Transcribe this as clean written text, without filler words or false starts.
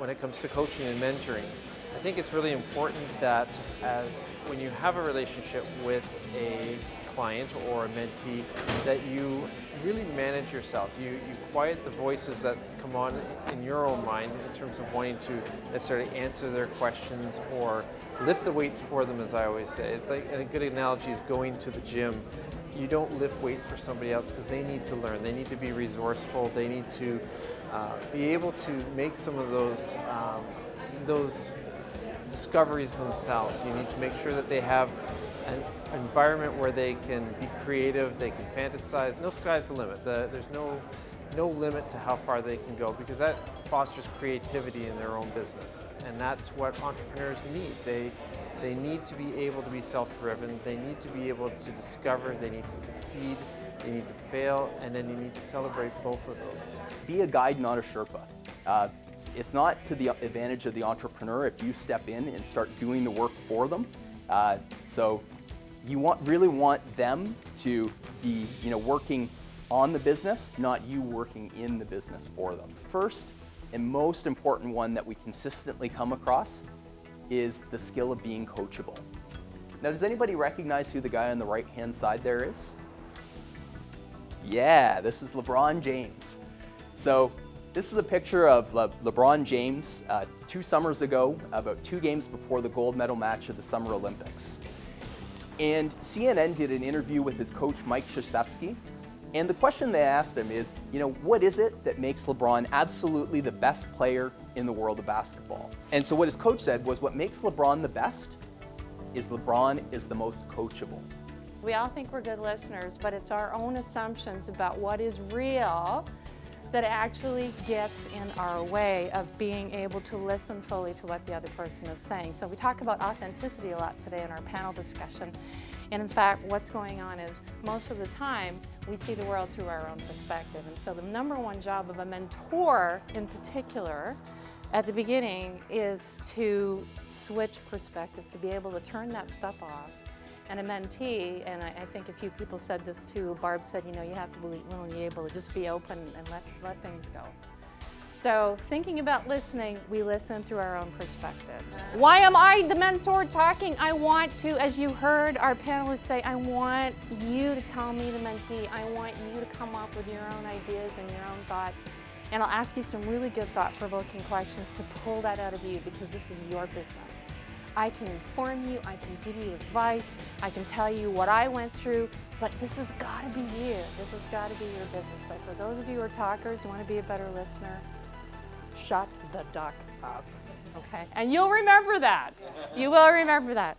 when it comes to coaching and mentoring. I think it's really important that when you have a relationship with a client or a mentee, that you really manage yourself. You quiet the voices that come on in your own mind in terms of wanting to necessarily answer their questions or lift the weights for them, as I always say. It's like a good analogy is going to the gym. You don't lift weights for somebody else because they need to learn. They need to be resourceful. They need to be able to make some of those discoveries themselves. You need to make sure that they have an environment where they can be creative, they can fantasize. No sky's the limit. There's no limit to how far they can go, because that fosters creativity in their own business. And that's what entrepreneurs need. They need to be able to be self-driven. They need to be able to discover. They need to succeed. They need to fail. And then you need to celebrate both of those. Be a guide, not a Sherpa. It's not to the advantage of the entrepreneur if you step in and start doing the work for them. So you really want them to be working on the business, not you working in the business for them. First and most important one that we consistently come across is the skill of being coachable. Now, does anybody recognize who the guy on the right-hand side there is? Yeah, this is LeBron James. So this is a picture of LeBron James 2 summers ago, about 2 games before the gold medal match of the Summer Olympics. And CNN did an interview with his coach, Mike Krzyzewski. And the question they asked him is, what is it that makes LeBron absolutely the best player in the world of basketball? And so what his coach said was, what makes LeBron the best is LeBron is the most coachable. We all think we're good listeners, but it's our own assumptions about what is real that actually gets in our way of being able to listen fully to what the other person is saying. So we talk about authenticity a lot today in our panel discussion. And in fact, what's going on is most of the time we see the world through our own perspective. And so the number one job of a mentor in particular at the beginning is to switch perspective, to be able to turn that stuff off. And a mentee, and I think a few people said this too, Barb said, you have to be willing to be able to just be open and let things go. So thinking about listening, we listen through our own perspective. Why am I the mentor talking? I want to, as you heard our panelists say, I want you to tell me, the mentee, I want you to come up with your own ideas and your own thoughts. And I'll ask you some really good thought-provoking questions to pull that out of you, because this is your business. I can inform you, I can give you advice, I can tell you what I went through, but this has got to be you. This has got to be your business. So for those of you who are talkers, you want to be a better listener, shut the duck up, okay? And you'll remember that. You will remember that.